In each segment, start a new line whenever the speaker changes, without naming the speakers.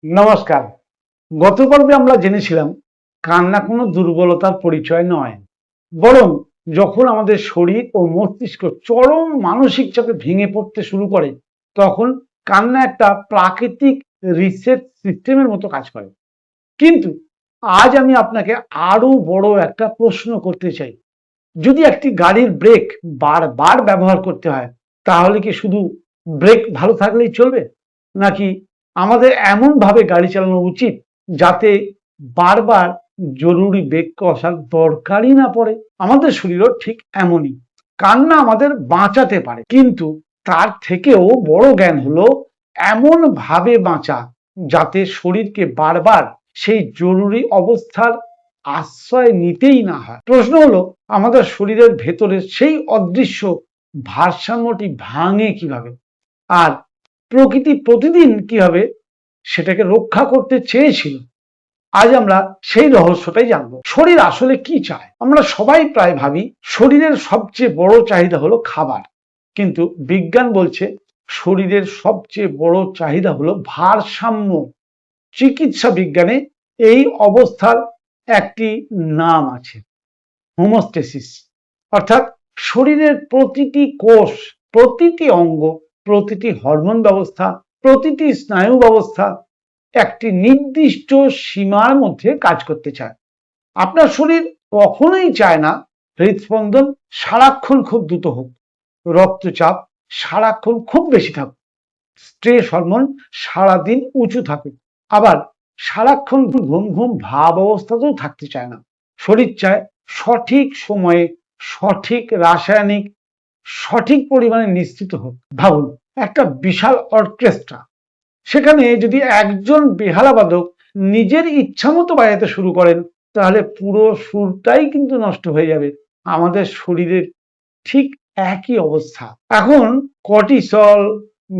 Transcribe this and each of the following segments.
নমস্কার। গত পর্বে আমরা জেনেছিলাম কান্না কোনো দুর্বলতার পরিচয় নয়, বরং যখন আমাদের শরীর ও মস্তিষ্ক চরম মানসিক চাপে ভেঙে পড়তে শুরু করে তখন কান্না একটা প্রাকৃতিক রিসেট সিস্টেমের মতো কাজ করে। কিন্তু আজ আমি আপনাকে আরো বড় একটা প্রশ্ন করতে চাই। যদি একটি গাড়ির ব্রেক বারবার ব্যবহার করতে হয়, তাহলে কি শুধু ব্রেক ভালো থাকলেই চলবে, নাকি আমাদের এমন ভাবে গাড়ি চালানো উচিত যাতে বারবার জরুরি ব্রেক কষার দরকারই না পড়ে? আমাদের শরীরও ঠিক এমনই। কান্না আমাদের বাঁচাতে পারে, কিন্তু তার থেকেও বড় জ্ঞান হলো এমন ভাবে বাঁচা যাতে শরীরকে বারবার সেই জরুরি অবস্থার আশ্রয় নিতেই না হয়। প্রশ্ন হলো, আমাদের শরীরের ভেতরে সেই অদৃশ্য ভারসাম্যটি ভাঙে কিভাবে, আর প্রকৃতি প্রতিদিন কিভাবে সেটাকে রক্ষা করতে চেয়েছিল। আজ আমরা সেই রহস্যটাই জানবো। শরীর আসলে কি চায়? আমরা সবাই প্রায় ভাবি শরীরের সবচেয়ে বড় চাহিদা হলো খাবার, কিন্তু বিজ্ঞান বলছে শরীরের সবচেয়ে বড় চাহিদা হলো ভারসাম্য। চিকিৎসা বিজ্ঞানে এই অবস্থার একটি নাম আছে, হোমোস্টেসিস। অর্থাৎ শরীরের প্রতিটি কোষ, প্রতিটি অঙ্গ, প্রতিটি হরমোন ব্যবস্থা, প্রতিটি স্নায়ু ব্যবস্থা একটি নির্দিষ্ট সীমার মধ্যে কাজ করতে চায়। আপনার শরীর কখনোই চায় না হৃদস্পন্দন সারাক্ষণ খুব দ্রুত হোক, রক্তচাপ সারাক্ষণ খুব বেশি থাকুক, স্ট্রেস হরমোন সারাদিন উঁচু থাকুক, আবার সারাক্ষণ ঘুম ঘুম ভাব অবস্থাতেও থাকতে চায় না। শরীর চায় সঠিক সময়ে সঠিক রাসায়নিক সঠিক পরিমাণে নিশ্চিত হোক। ভাবুন, একটা বিশাল অর্কেস্ট্রা, সেখানে যদি একজন বেহালা বাদক নিজের ইচ্ছা মতো বাজাতে শুরু করেন, তাহলে পুরো সুরটাই কিন্তু নষ্ট হয়ে যাবে। আমাদের শরীরের ঠিক একই অবস্থা। এখন cortisol,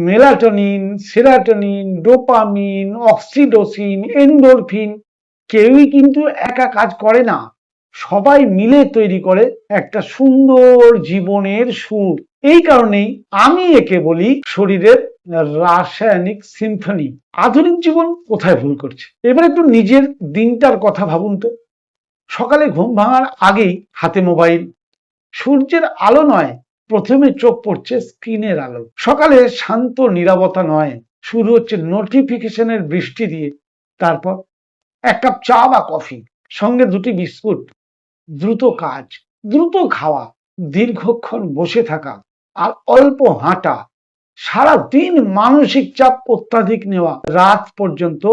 melatonin, serotonin, dopamine, oxytocin, endorphin কেউই কিন্তু একা কাজ করে না, সবাই মিলে তৈরি করে একটা সুন্দর জীবনের সুর। এই কারণেই আমি একে বলি শরীরের রাসায়নিক সিম্ফনি। আধুনিক জীবন কোথায় ভুল করছে? এবার একটু নিজের দিনটার কথা ভাবুন তো। সকালে ঘুম ভাঙার আগেই হাতে মোবাইল, সূর্যের আলো নয়, প্রথমে চোখ পড়ছে স্ক্রিনের আলো। সকালে শান্ত নীরবতা নয়, শুরু হচ্ছে নোটিফিকেশনের বৃষ্টি দিয়ে। তারপর এক কাপ চা বা কফি, সঙ্গে দুটি বিস্কুট, দ্রুত কাজ, দ্রুত খাওয়া, দীর্ঘক্ষণ বসে থাকা, আর অল্প হাঁটা। সারা দিন মানসিক চাপ অত্যাধিক নেওয়া, রাত পর্যন্ত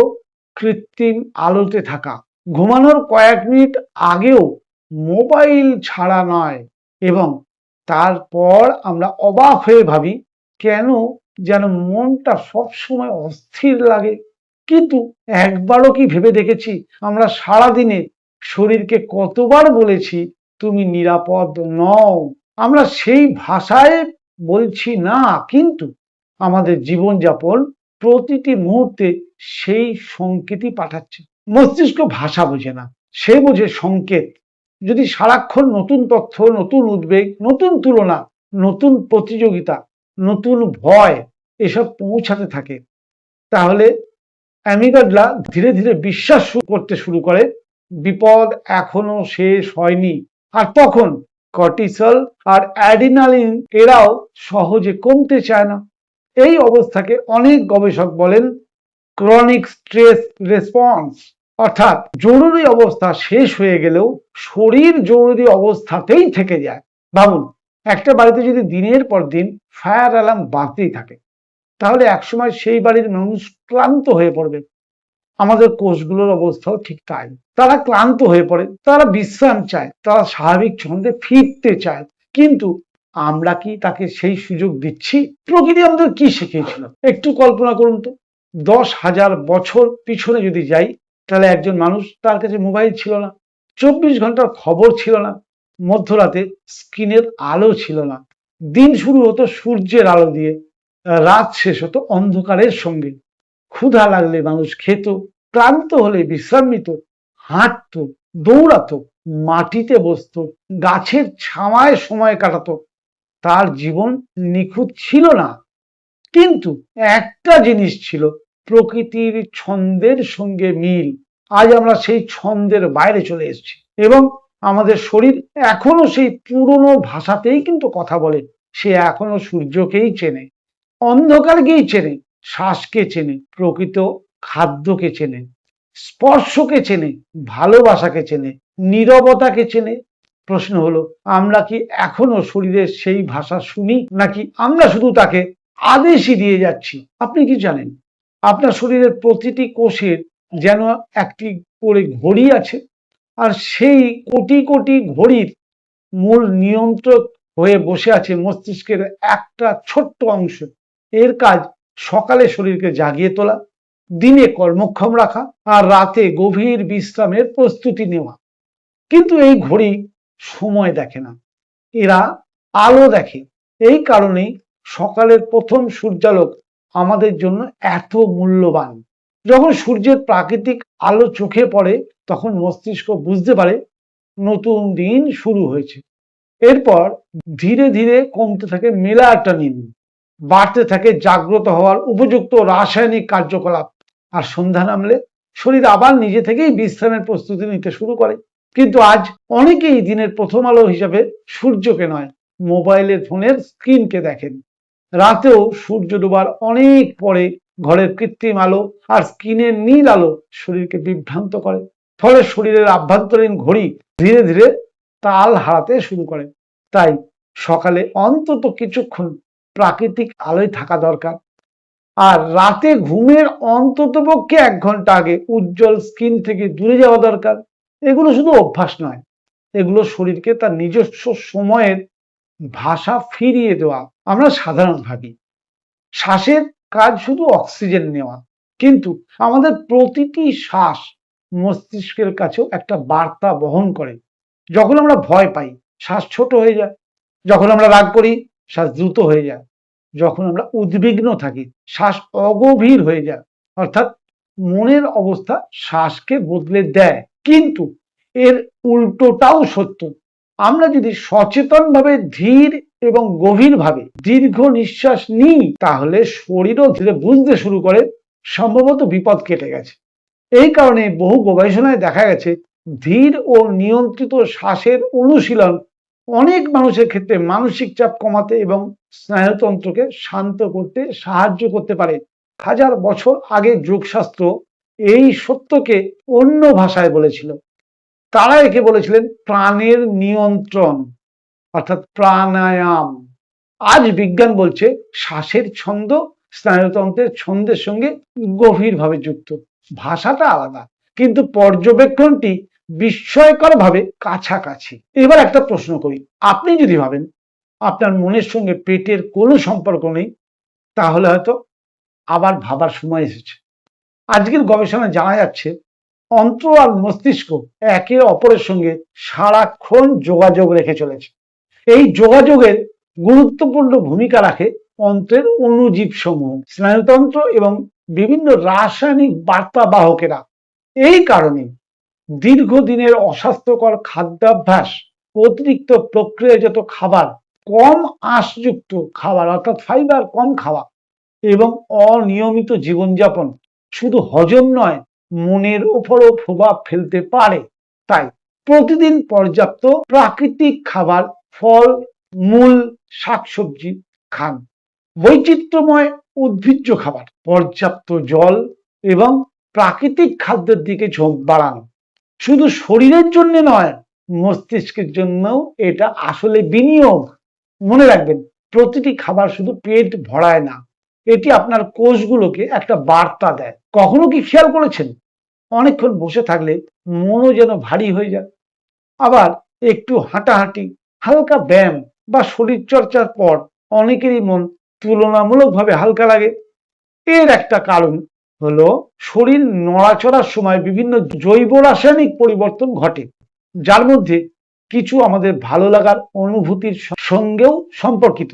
কৃত্রিম আলোতে থাকা, ঘুমানোর কয়েক মিনিট আগেও মোবাইল ছাড়া নয়। এবং তারপর আমরা অবাক হয়ে ভাবি কেন যেন মনটা সবসময় অস্থির লাগে। কিন্তু একবারও কি ভেবে দেখেছি আমরা সারাদিনে শরীরকে কতবার বলেছি তুমি নিরাপদ নও? আমরা সেই ভাষায় বলছি না, কিন্তু আমাদের জীবনযাপন প্রতিটি মুহূর্তে সেই সংকেতই পাঠাচ্ছে। মস্তিষ্ক ভাষা বোঝে না, সে বোঝে সংকেত। যদি সারাক্ষণ নতুন তথ্য, নতুন উদ্বেগ, নতুন তুলনা, নতুন প্রতিযোগিতা, নতুন ভয় এসব পৌঁছাতে থাকে, তাহলে অ্যামিগডালা ধীরে ধীরে বিশ্বাস করতে শুরু করে বিপদ এখনো শেষ হয়নি। আর তখন কর্টিসল আর অ্যাড্রিনালিন এরাও সহজে কমতে চায় না। এই অবস্থাকে অনেক গবেষক বলেন ক্রনিক স্ট্রেস রেসপন্স। অর্থাৎ জরুরি অবস্থা শেষ হয়ে গেলেও শরীর জরুরি অবস্থাতেই থেকে যায়। ভাবুন, একটা বাড়িতে যদি দিনের পর দিন ফায়ার অ্যালার্ম বাজতেই থাকে, তাহলে একসময় সেই বাড়ির মানুষ ক্লান্ত হয়ে পড়বে। আমাদের কোষগুলোর অবস্থাও ঠিক তাই। তারা ক্লান্ত হয়ে পড়ে, তারা বিশ্রাম চায়, তারা স্বাভাবিক ছন্দে ফিরতে চায়। কিন্তু আমরা কি তাকে সেই সুযোগ দিচ্ছি? প্রকৃতি আমাদের কি শিখিয়েছিল একটু কল্পনা করুন তো। 10,000 বছর পিছনে যদি যাই, তাহলে একজন মানুষ, তার কাছে মোবাইল ছিল না, 24 ঘন্টার খবর ছিল না, মধ্যরাতে স্ক্রিনের আলো ছিল না, দিন শুরু হতো সূর্যের আলো দিয়ে, রাত শেষ হতো অন্ধকারের সঙ্গে। ক্ষুধা লাগলে মানুষ খেত, ক্লান্ত হলে বিশ্রাম নিত, হাঁটতো, দৌড়াতো, মাটিতে বসতো, গাছের ছায়ায় সময় কাটাতো। তার জীবন নিখুঁত ছিল না, কিন্তু একটা জিনিস ছিল, প্রকৃতির ছন্দের সঙ্গে মিল। আজ আমরা সেই ছন্দের বাইরে চলে এসেছি এবং আমাদের শরীর এখনো সেই পুরনো ভাষাতেই কিন্তু কথা বলে। সে এখনো সূর্যকেই চেনে, অন্ধকারকেই চেনে, শ্বাসকে চেনে, প্রকৃত খাদ্যকে চেনে, স্পর্শকে চেনে, ভালোবাসাকে চেনে, নীরবতাকে চেনে। প্রশ্ন হলো, আমরা কি এখনো শরীরের সেই ভাষা শুনি, নাকি আমরা শুধু তাকে আদেশই দিয়ে যাচ্ছি? আপনি কি জানেন, আপনার শরীরের প্রতিটি কোষের যেন একটি করে ঘড়ি আছে, আর সেই কোটি কোটি ঘড়ির মূল নিয়ন্ত্রক হয়ে বসে আছে মস্তিষ্কের একটা ছোট্ট অংশ। এর কাজ সকালে শরীরকে জাগিয়ে তোলা, দিনে কর্মক্ষম রাখা, আর রাতে গভীর বিশ্রামের প্রস্তুতি নেওয়া। কিন্তু এই ঘড়ি সময় দেখে না, এরা আলো দেখে। এই কারণেই সকালের প্রথম সূর্যালোক আমাদের জন্য এত মূল্যবান। যখন সূর্যের প্রাকৃতিক আলো চোখে পড়ে, তখন মস্তিষ্ক বুঝতে পারে নতুন দিন শুরু হয়েছে। এরপর ধীরে ধীরে কমতে থাকে মেলাটোনিন, বাড়তে থাকে জাগ্রত হওয়ার উপযুক্ত রাসায়নিক কার্যকলাপ, আর সন্ধ্যা নামলে শরীর আবার নিজে থেকেই বিশ্রামের প্রস্তুতি নিতে শুরু করে। কিন্তু আজ অনেকেই দিনের প্রথম আলো হিসাবে সূর্যকে নয়, মোবাইলের ফোনের স্ক্রিনকে দেখেন। রাতেও সূর্য ডোবার অনেক পরে ঘরের কৃত্রিম আলো আর স্ক্রিনের নীল আলো শরীরকে বিভ্রান্ত করে। ফলে শরীরের আভ্যন্তরীণ ঘড়ি ধীরে ধীরে তাল হারাতে শুরু করে। তাই সকালে অন্তত কিছুক্ষণ প্রাকৃতিক আলোয় থাকা দরকার, আর রাতে ঘুমের অন্তত পক্ষে 1 ঘন্টা আগে উজ্জ্বল স্ক্রিন থেকে দূরে যাওয়া দরকার। এগুলো শুধু অভ্যাস নয়, এগুলো শরীরকে তার নিজস্ব সময়ের ভাষা ফিরিয়ে দেওয়া। আমরা সাধারণ ভাবি শ্বাসের কাজ শুধু অক্সিজেন নেওয়া, কিন্তু আমাদের প্রতিটি শ্বাস মস্তিষ্কের কাছেও একটা বার্তা বহন করে। যখন আমরা ভয় পাই, শ্বাস ছোট হয়ে যায়। যখন আমরা রাগ করি, শ্বাস দ্রুত হয়ে যায়। যখন আমরা উদ্বিগ্ন থাকি, শ্বাস অগভীর হয়ে যায়। অর্থাৎ মনের অবস্থা শ্বাসকে বদলে দেয়। কিন্তু এর উল্টোটাও সত্য। আমরা যদি সচেতনভাবে ধীর এবং গভীরভাবে দীর্ঘ নিঃশ্বাস নিই, তাহলে শরীরও ধীরে বুঝতে শুরু করে সম্ভবত বিপদ কেটে গেছে। এই কারণে বহু গবেষণায় দেখা গেছে ধীর ও নিয়ন্ত্রিত শ্বাসের অনুশীলন অনেক মানুষের ক্ষেত্রে মানসিক চাপ কমাতে এবং স্নায়ুতন্ত্রকে শান্ত করতে সাহায্য করতে পারে। 1000 বছর আগে যোগশাস্ত্র এই সত্যকে অন্য ভাষায় বলেছিল। তারা একে বলেছিলেন প্রাণের নিয়ন্ত্রণ, অর্থাৎ প্রাণায়াম। আজ বিজ্ঞান বলছে শ্বাসের ছন্দ স্নায়ুতন্ত্রের ছন্দের সঙ্গে গভীরভাবে যুক্ত। ভাষাটা আলাদা, কিন্তু পর্যবেক্ষণটি বিস্ময়করভাবে কাছাকাছি। এবার একটা প্রশ্ন করি, আপনি যদি ভাবেন আপনার মনের সঙ্গে পেটের কোনো সম্পর্ক নেই, তাহলে হয়তো আবার ভাবার সময় এসেছে। আজকের গবেষণায় জানা যাচ্ছে অন্ত্র আর মস্তিষ্ক একে অপরের সঙ্গে সারাক্ষণ যোগাযোগ রেখে চলেছে। এই যোগাযোগের গুরুত্বপূর্ণ ভূমিকা রাখে অন্ত্রের অণুজীব সমূহ, স্নায়ুতন্ত্র এবং বিভিন্ন রাসায়নিক বার্তাবাহকেরা। এই কারণে দীর্ঘদিনের অস্বাস্থ্যকর খাদ্যাভ্যাস, অতিরিক্ত প্রক্রিয়াজাত খাবার, কম আঁশযুক্ত খাবার অর্থাৎ ফাইবার কম খাওয়া এবং অনিয়মিত জীবনযাপন শুধু হজম নয়, মনের উপরও প্রভাব ফেলতে পারে। তাই প্রতিদিন পর্যাপ্ত প্রাকৃতিক খাবার, ফল, মূল, শাকসবজি খান। বৈচিত্র্যময় উদ্ভিজ্জ খাবার, পর্যাপ্ত জল এবং প্রাকৃতিক খাদ্যের দিকে ঝোঁক বাড়ান। শুধু শরীরের জন্য নয়, মস্তিষ্কের জন্যও এটা আসলে বিনিয়োগ। মনে রাখবেন, প্রতিটি খাবার শুধু পেট ভরায় না, এটি আপনার কোষগুলোকে একটা বার্তা দেয়। কখনো কি খেয়াল করেছেন অনেকক্ষণ বসে থাকলে মনও যেন ভারী হয়ে যায়? আবার একটু হাঁটাহাঁটি, হালকা ব্যায়াম বা শরীর চর্চার পর অনেকেরই মন তুলনামূলকভাবে হালকা লাগে। এর একটা কারণ হলো শরীর নড়াচড়ার সময় বিভিন্ন জৈব রাসায়নিক পরিবর্তন ঘটে, যার মধ্যে কিছু আমাদের ভালো লাগার অনুভূতির সঙ্গেও সম্পর্কিত।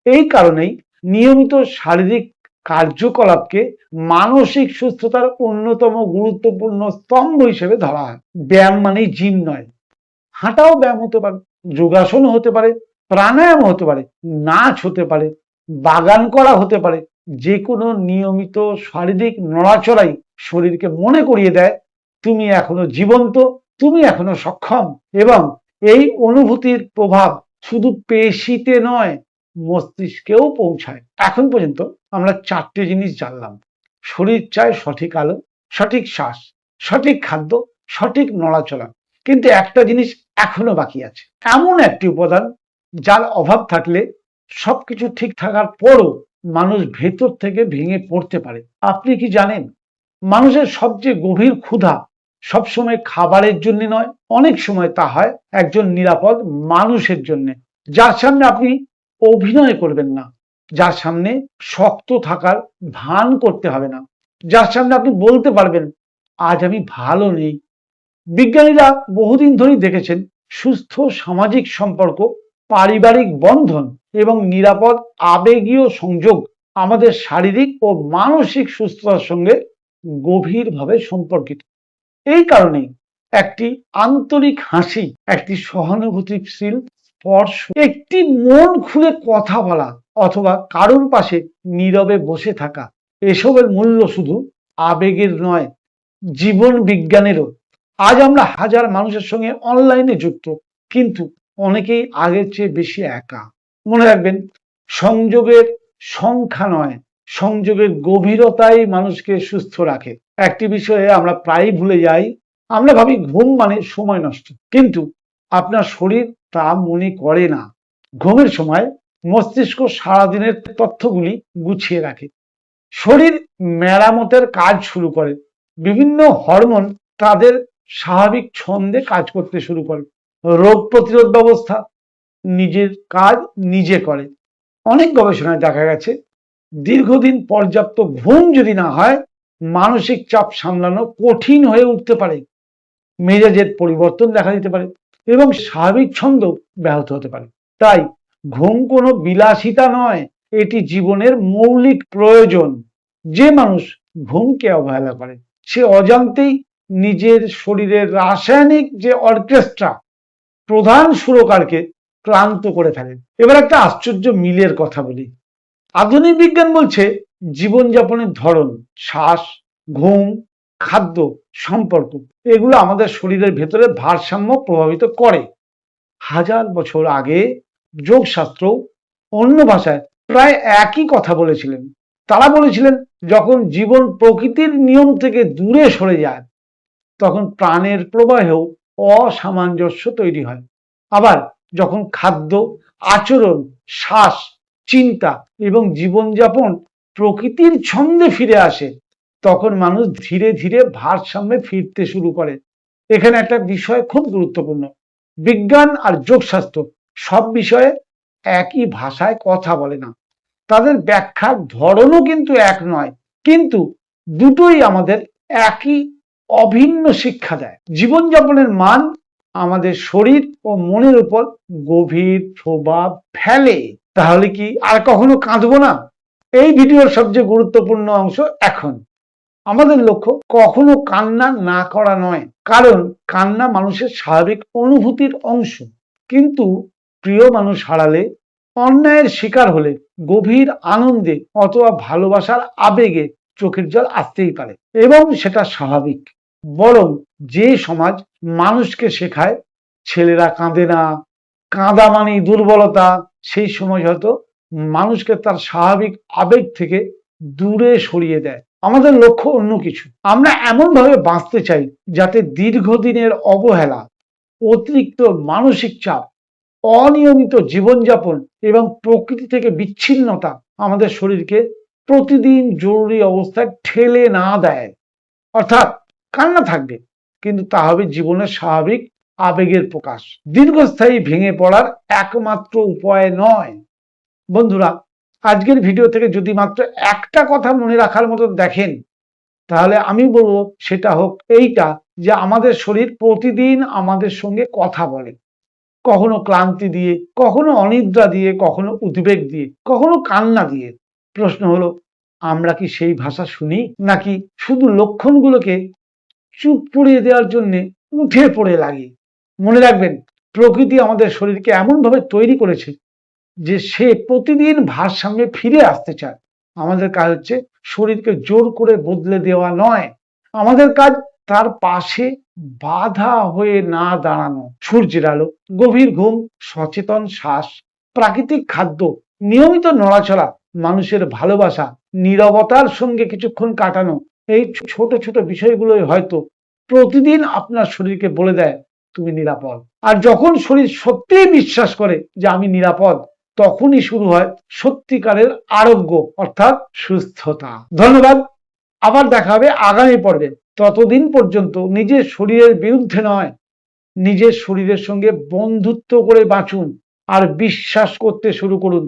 এই কারণেই নিয়মিত শারীরিক কার্যকলাপকে মানসিক সুস্থতার অন্যতম গুরুত্বপূর্ণ স্তম্ভ হিসেবে ধরা হয়। ব্যায়াম মানেই জিম নয়, হাঁটাও ব্যায়াম হতে পারে, যোগাসন হতে পারে, প্রাণায়াম হতে পারে, নাচ হতে পারে, বাগান করা হতে পারে, যে কোনো নিয়মিত শারীরিক নড়াচড়াই শরীরকে মনে করিয়ে দেয় তুমি এখনো জীবন্ত, তুমি এখনো সক্ষম। এবং এই অনুভূতির প্রভাব শুধু পেশিতে নয়, মস্তিষ্কেও পৌঁছায়। এখন পর্যন্ত আমরা 4টে জিনিস জানলাম। শরীর চায় সঠিক আলো, সঠিক শ্বাস, সঠিক খাদ্য, সঠিক নড়াচড়া। কিন্তু একটা জিনিস এখনো বাকি আছে, এমন একটি উপাদান যার অভাব থাকলে সবকিছু ঠিক থাকার পরও মানুষ ভেতর থেকে ভেঙে পড়তে পারে। আপনি কি জানেন, মানুষের সবচেয়ে গভীর ক্ষুধা সবসময় খাবারের জন্য নয়, অনেক সময় তা হয় একজন নিরাপদ মানুষের জন্য, যার সামনে আপনি অভিনয় করবেন না, যার সামনে শক্ত থাকার ভান করতে হবে না, যার সামনে আপনি বলতে পারবেন আজ আমি ভালো নেই। বিজ্ঞানীরা বহুদিন ধরেই দেখেছেন সুস্থ সামাজিক সম্পর্ক, পারিবারিক বন্ধন এবং নিরাপদ আবেগীয় সংযোগ আমাদের শারীরিক ও মানসিক সুস্থতার সঙ্গে গভীরভাবে সম্পর্কিত। এই কারণেই একটি আন্তরিক হাসি, একটি সহানুভূতিশীল স্পর্শ, একটি মন খুলে কথা বলা অথবা কারোর পাশে নীরবে বসে থাকা, এসবের মূল্য শুধু আবেগের নয়, জীবন বিজ্ঞানেরও। আজ আমরা হাজার মানুষের সঙ্গে অনলাইনে যুক্ত, কিন্তু অনেকেই আগের চেয়ে বেশি একা। মনে রাখবেন, সংযোগের সংখ্যা নয়, সংযোগের গভীরতাই মানুষকে সুস্থ রাখে। একটি বিষয়ে আমরা প্রায়ই ভুলে যাই, আমরা ভাবি ঘুম মানে সময় নষ্ট, কিন্তু আপনার শরীর তা মনে করে না। ঘুমের সময় মস্তিষ্ক সারাদিনের তথ্যগুলি গুছিয়ে রাখে, শরীর মেরামতের কাজ শুরু করে, বিভিন্ন হরমোন তাদের স্বাভাবিক ছন্দে কাজ করতে শুরু করে, রোগ প্রতিরোধ ব্যবস্থা নিজের কাজ নিজে করে। অনেক গবেষণায় দেখা গেছে দীর্ঘদিন পর্যাপ্ত ঘুম যদি না হয়, মানসিক চাপ সামলানো কঠিন হয়ে উঠতে পারে, মেজাজের পরিবর্তন দেখা দিতে পারে এবং স্বাভাবিক ছন্দ ব্যাহত হতে পারে। তাই ঘুম কোনো বিলাসিতা নয়, এটি জীবনের মৌলিক প্রয়োজন। যে মানুষ ঘুমকে অবহেলা করে সে অজান্তেই নিজের শরীরের রাসায়নিক যে অর্কেস্ট্রা, প্রধান সুরকারকে ক্লান্ত করে ফেলে। এবার একটা আশ্চর্য মিলের কথা বলি। আধুনিক বিজ্ঞান বলছে জীবনযাপনের ধরন, শ্বাস, ঘুম, খাদ্য, সম্পর্ক, এগুলো আমাদের শরীরের ভেতরে ভারসাম্য প্রভাবিত করে। হাজার বছর আগে যোগশাস্ত্র অন্য ভাষায় প্রায় একই কথা বলেছিলেন। তারা বলেছিলেন যখন জীবন প্রকৃতির নিয়ম থেকে দূরে সরে যায়, তখন প্রাণের প্রবাহেও অসামঞ্জস্য তৈরি হয়। আবার যখন খাদ্য, আচরণ, শ্বাস, চিন্তা এবং জীবনযাপন প্রকৃতির ছন্দে ফিরে আসে, তখন মানুষ ধীরে ধীরে ভারসাম্যে ফিরতে শুরু করে। এখানে একটা বিষয় খুব গুরুত্বপূর্ণ, বিজ্ঞান আর যোগশাস্ত্র সব বিষয়ে একই ভাষায় কথা বলে না, তাদের ব্যাখ্যার ধরনও কিন্তু এক নয়, কিন্তু দুটোই আমাদের একই অভিন্ন শিক্ষা দেয়। জীবনযাপনের মান আমাদের শরীর ও মনের উপর গভীর প্রভাব ফেলে। তাহলে কি আর কখনো কাঁদবো না? এই ভিডিওর সবচেয়ে গুরুত্বপূর্ণ অংশ এখন। আমাদের লক্ষ্য কখনো কান্না না করা নয়, কারণ কান্না মানুষের স্বাভাবিক অনুভূতির অংশ। কিন্তু প্রিয় মানুষ হারালে, অন্যায়ের শিকার হলে, গভীর আনন্দে অথবা ভালোবাসার আবেগে চোখের জল আসতেই পারে এবং সেটা স্বাভাবিক। বরং যে সমাজ মানুষকে শেখায় ছেলেরা কাঁদে না, কাঁদা মানেই দুর্বলতা, সেই সমাজ হয়তো মানুষকে তার স্বাভাবিক আবেগ থেকে দূরে সরিয়ে দেয়। আমাদের লক্ষ্য অন্য কিছু। আমরা এমন ভাবে বাঁচতে চাই যাতে দীর্ঘদিনের অবহেলা, অতিরিক্ত মানসিক চাপ, অনিয়মিত জীবনযাপন এবং প্রকৃতি থেকে বিচ্ছিন্নতা আমাদের শরীরকে প্রতিদিন জরুরি অবস্থায় ঠেলে না দেয়। অর্থাৎ কান্না থাকবে, কিন্তু তা হবে জীবনের স্বাভাবিক আবেগের প্রকাশ, দীর্ঘস্থায়ী ভেঙে পড়ার একমাত্র উপায় নয়। বন্ধুরা, আজকের ভিডিও থেকে যদি মাত্র একটা কথা মনে রাখার মতো দেখেন, তাহলে আমি বলবো সেটা হোক এইটা, যে আমাদের শরীর প্রতিদিন আমাদের সঙ্গে কথা বলে, কখনো ক্লান্তি দিয়ে, কখনো অনিদ্রা দিয়ে, কখনো উদ্বেগ দিয়ে, কখনো কান্না দিয়ে। প্রশ্ন হলো, আমরা কি সেই ভাষা শুনি, নাকি শুধু লক্ষণগুলোকে চুপ পড়িয়ে দেওয়ার জন্য উঠে পড়ে লাগি? মনে রাখবেন, প্রকৃতি আমাদের শরীরকে এমন ভাবে তৈরি করেছে যে সে প্রতিদিন ভারসাম্যে ফিরে আসতে চায়। আমাদের কাজ হচ্ছে শরীরকে জোর করে বদলে দেওয়া নয়, আমাদের কাজ তার পাশে বাধা হয়ে না দাঁড়ানো। সূর্যের আলো, গভীর ঘুম, সচেতন শ্বাস, প্রাকৃতিক খাদ্য, নিয়মিত নড়াচড়া, মানুষের ভালোবাসা, নীরবতার সঙ্গে কিছুক্ষণ কাটানো, এই ছোট ছোট বিষয়গুলোই হয়তো প্রতিদিন আপনার শরীরকে বলে দেয় তুমি নিরাপদ। আর যখন শরীর সত্যিই বিশ্বাস করে যে আমি নিরাপদ, তখনই শুরু হয় সত্যিকারের আরোগ্য অর্থাৎ সুস্থতা। ধন্যবাদ, আবার দেখা হবে আগামী পর্বে। ততদিন পর্যন্ত নিজের শরীরের বিরুদ্ধে নয়, নিজের শরীরের সঙ্গে বন্ধুত্ব করে বাঁচুন আর বিশ্বাস করতে শুরু করুন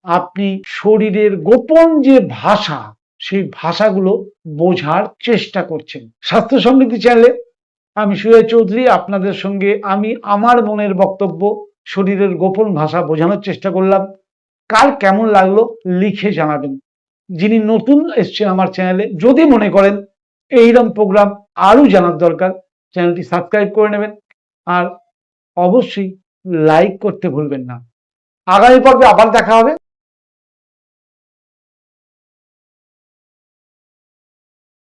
আপনি শরীরের গোপন যে ভাষা, সেই ভাষাগুলো বোঝার চেষ্টা করছেন। স্বাস্থ্য সমৃদ্ধি চ্যানেলে আমি সুজয় চৌধুরী আপনাদের সঙ্গে আমি আমার মনের বক্তব্য, শরীরের গোপন ভাষা বোঝানোর চেষ্টা করলাম। কার কেমন লাগলো লিখে জানাবেন। যিনি নতুন এসছেন আমার চ্যানেলে, যদি মনে করেন এইরকম প্রোগ্রাম আরো জানার দরকার, চ্যানেলটি সাবস্ক্রাইব করে নেবেন আর অবশ্যই লাইক করতে ভুলবেন না। আগামী পর্বে আবার দেখা হবে।